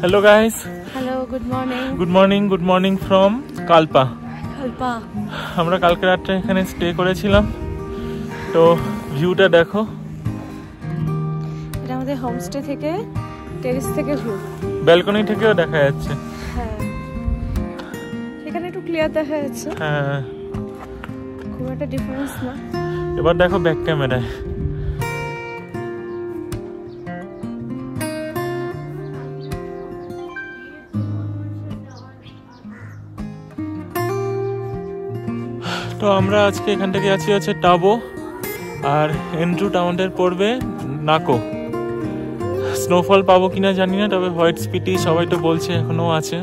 Hello guys. Hello, good morning. Good morning from Kalpa. Kalpa. আমরা কালকে রাতে এখানে স্টে করেছিলাম। তো ভিউটা দেখো। এটা আমাদের হোমস্টে থেকে টেরেস থেকে ভিউ। ব্যালকনি থেকেও দেখা যাচ্ছে। হ্যাঁ। এখানে একটু ক্লিয়ার দেখা যাচ্ছে। হ্যাঁ। খুব একটা ডিফারেন্স না। এবার দেখো ব্যাক ক্যামেরায়। তো আমরা আজকে এখান থেকে আছি হচ্ছে টাবো আর এন্ড্রু টাউনের পড়বে নাকো। স্নোফল পাবো কিনা জানি না, তবে হোয়াইট স্পিটি সবাই তো বলছে এখনো আছে।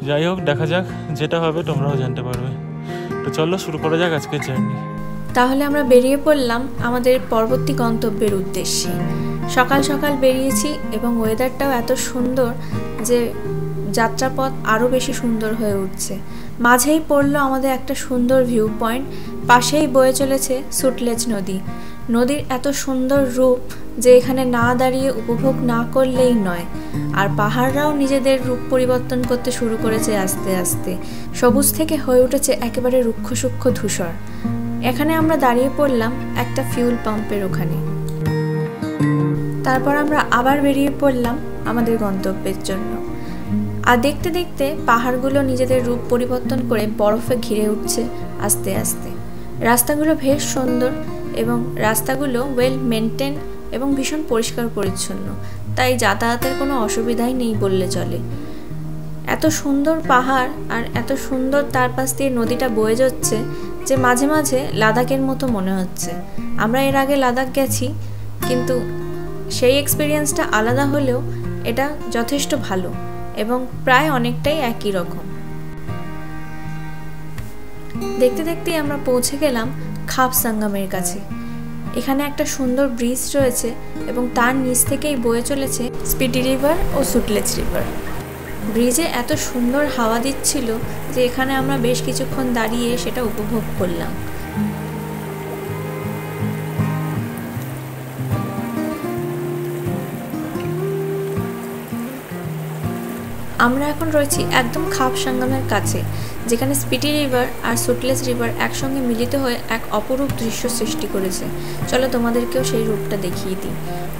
যাই হোক, দেখা যাক, যেটা হবে তোমরাও জানতে পারবে। তো চলো শুরু করা যাক আজকের জার্নি। তাহলে আমরা বেরিয়ে পড়লাম আমাদের পরবর্তী গন্তব্যের উদ্দেশ্যে। সকাল সকাল বেরিয়েছি এবং ওয়েদারটাও এত সুন্দর যে যাত্রাপথ আরও বেশি সুন্দর হয়ে উঠছে। মাঝেই পড়লো আমাদের একটা সুন্দর ভিউ পয়েন্ট, পাশেই বয়ে চলেছে সুটলেজ নদী। নদীর এত সুন্দর রূপ যে এখানে না দাঁড়িয়ে উপভোগ না করলেই নয়। আর পাহাড়রাও নিজেদের রূপ পরিবর্তন করতে শুরু করেছে আস্তে আস্তে। সবুজ থেকে হয়ে উঠেছে একেবারে রুক্ষ সূক্ষ্ম ধূসর। এখানে আমরা দাঁড়িয়ে পড়লাম একটা ফিউল পাম্পের ওখানে। তারপর আমরা আবার বেরিয়ে পড়লাম আমাদের গন্তব্যের জন্য। আর দেখতে দেখতে পাহাড়গুলো নিজেদের রূপ পরিবর্তন করে বরফে ঘিরে উঠছে আস্তে আস্তে। রাস্তাগুলো বেশ সুন্দর এবং রাস্তাগুলো ওয়েল মেনটেন এবং ভীষণ পরিষ্কার পরিচ্ছন্ন, তাই যাতায়াতের কোনো অসুবিধাই নেই বললে চলে। এত সুন্দর পাহাড় আর এত সুন্দর তার পাশ দিয়ে নদীটা বয়ে যাচ্ছে যে মাঝে মাঝে লাদাখের মতো মনে হচ্ছে। আমরা এর আগে লাদাখ গেছি, কিন্তু সেই এক্সপিরিয়েন্সটা আলাদা হলেও এটা যথেষ্ট ভালো এবং প্রায় অনেকটাই একই রকম। দেখতে দেখতেই আমরা পৌঁছে গেলাম খাপ সঙ্গমের কাছে। এখানে একটা সুন্দর ব্রিজ রয়েছে এবং তার নিচ থেকেই বয়ে চলেছে স্পিটি রিভার ও সুটলেজ রিভার। ব্রিজে এত সুন্দর হাওয়া দিচ্ছিল যে এখানে আমরা বেশ কিছুক্ষণ দাঁড়িয়ে সেটা উপভোগ করলাম। আমরা এখন রয়েছি একদম খাপ সঙ্গমের কাছে, যেখানে স্পিটি রিভার আর সুটলেজ রিভার একসঙ্গে মিলিত হয়ে এক অপরূপ দৃশ্য সৃষ্টি করেছে। চলো তোমাদেরকেও সেই রূপটা দেখিয়ে দিই।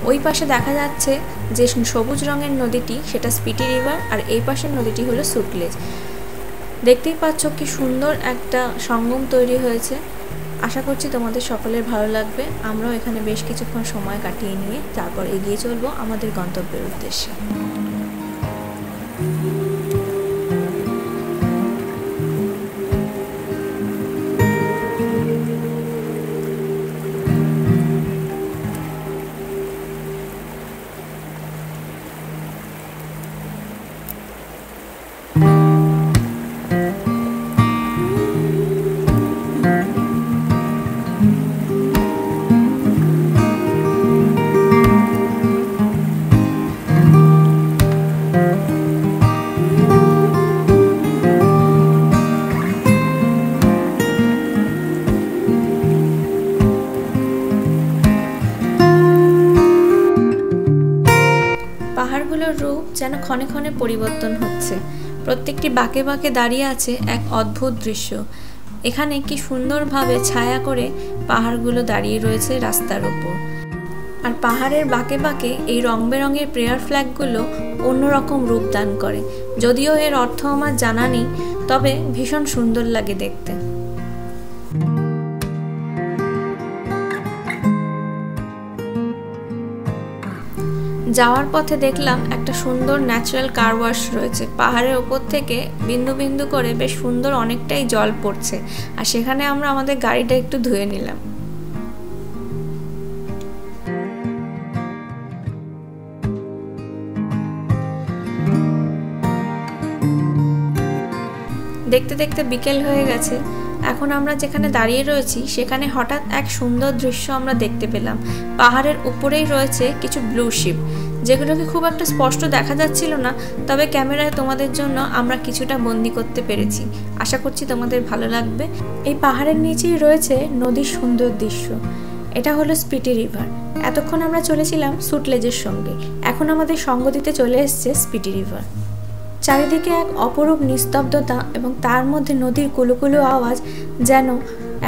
ওই পাশে দেখা যাচ্ছে যে সবুজ রঙের নদীটি, সেটা স্পিটি রিভার, আর এই পাশের নদীটি হলো সুটলেজ। দেখতেই পাচ্ছ কি সুন্দর একটা সঙ্গম তৈরি হয়েছে। আশা করছি তোমাদের সকলের ভালো লাগবে। আমরাও এখানে বেশ কিছুক্ষণ সময় কাটিয়ে নিয়ে তারপর এগিয়ে চলবো আমাদের গন্তব্যের উদ্দেশ্যে। পাহাড়গুলোর রূপ যেন ক্ষণে ক্ষণে পরিবর্তন হচ্ছে। প্রত্যেকটি বাঁকে বাঁকে দাঁড়িয়ে আছে এক অদ্ভুত দৃশ্য। এখানে কি সুন্দরভাবে ছায়া করে পাহাড়গুলো দাঁড়িয়ে রয়েছে রাস্তার ওপর। আর পাহাড়ের বাঁকে বাঁকে এই রং বেরঙের প্রেয়ার ফ্ল্যাগগুলো অন্যরকম রূপ দান করে। যদিও এর অর্থ আমার জানা নেই, তবে ভীষণ সুন্দর লাগে দেখতে। যাওয়ার পথে দেখলাম একটা সুন্দর ন্যাচারাল কার ওয়াশ রয়েছে। পাহাড়ের ওপর থেকে বিন্দু বিন্দু করে বেশ সুন্দর অনেকটাই জল পড়ছে, আর সেখানে আমরা আমাদের গাড়িটা একটু ধুয়ে নিলাম। দেখতে দেখতে বিকেল হয়ে গেছে। এখন আমরা যেখানে দাঁড়িয়ে রয়েছি সেখানে হঠাৎ এক সুন্দর দৃশ্য আমরা দেখতে পেলাম। পাহাড়ের উপরেই রয়েছে কিছু ব্লু শিপ, যেগুলোকে খুব একটা স্পষ্ট দেখা যাচ্ছিল না, তবে ক্যামেরায় তোমাদের জন্য আমরা কিছুটা বন্দি করতে পেরেছি। আশা করছি তোমাদের ভালো লাগবে। এই পাহাড়ের নিচেই রয়েছে নদীর সুন্দর দৃশ্য। এটা হলো স্পিটি রিভার। এতক্ষণ আমরা চলেছিলাম সুটলেজের সঙ্গে, এখন আমাদের সঙ্গ দিতে চলে এসছে স্পিটি রিভার। চারিদিকে এক অপরূপ নিস্তব্ধতা এবং তার মধ্যে নদীর কুলুকুলু আওয়াজ যেন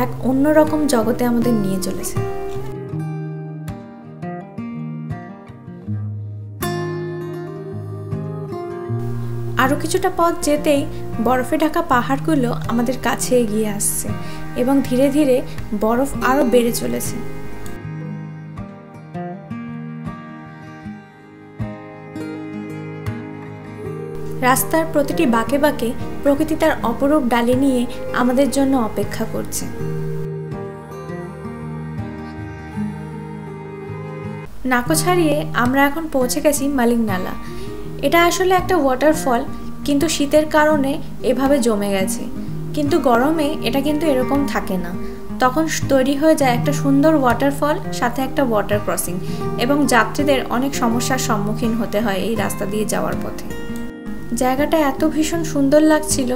এক অন্যরকম জগতে আমাদের নিয়ে চলেছে। আরও কিছুটা পথ যেতেই বরফে ঢাকা পাহাড়গুলো আমাদের কাছে এগিয়ে আসছে এবং ধীরে ধীরে বরফ আরও বেড়ে চলেছে। রাস্তার প্রতিটি বাঁকে বাঁকে প্রকৃতি তার অপরূপ ডালি নিয়ে আমাদের জন্য অপেক্ষা করছে। নাকো ছাড়িয়ে আমরা এখন পৌঁছে গেছি মালিংনালা। এটা আসলে একটা ওয়াটারফল, কিন্তু শীতের কারণে এভাবে জমে গেছে, কিন্তু গরমে এটা কিন্তু এরকম থাকে না। তখন তৈরি হয়ে যায় একটা সুন্দর ওয়াটারফল, সাথে একটা ওয়াটার ক্রসিং, এবং যাত্রীদের অনেক সমস্যার সম্মুখীন হতে হয় এই রাস্তা দিয়ে যাওয়ার পথে। জায়গাটা এত ভীষণ সুন্দর লাগছিল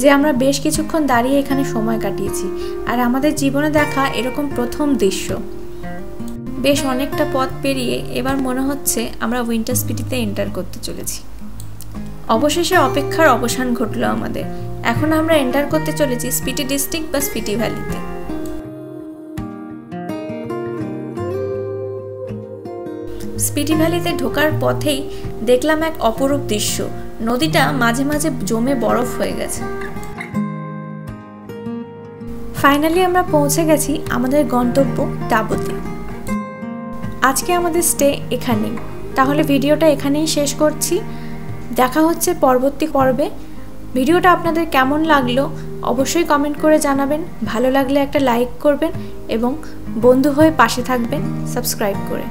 যে আমরা বেশ কিছুক্ষণ দাঁড়িয়ে এখানে সময় কাটিয়েছি, আর আমাদের জীবনে দেখা এরকম প্রথম দৃশ্য। বেশ অনেকটা পথ পেরিয়ে এবার মনে হচ্ছে আমরা উইন্টার স্পিটিতে এন্টার করতে চলেছি। অবশেষে অপেক্ষার অবসান ঘটলো আমাদের। এখন আমরা এন্টার করতে চলেছি স্পিটি ডিস্ট্রিক্ট বা স্পিটি ভ্যালিতে। স্পিটি ভ্যালিতে ঢোকার পথেই দেখলাম এক অপরূপ দৃশ্য। নদীটা মাঝে মাঝে জমে বরফ হয়ে গেছে। ফাইনালি আমরা পৌঁছে গেছি আমাদের গন্তব্য টাবোতে। আজকে আমাদের স্টে এখানেই। তাহলে ভিডিওটা এখানেই শেষ করছি। দেখা হচ্ছে পরবর্তী পর্বে। ভিডিওটা আপনাদের কেমন লাগলো অবশ্যই কমেন্ট করে জানাবেন। ভালো লাগলে একটা লাইক করবেন এবং বন্ধু হয়ে পাশে থাকবেন সাবস্ক্রাইব করে।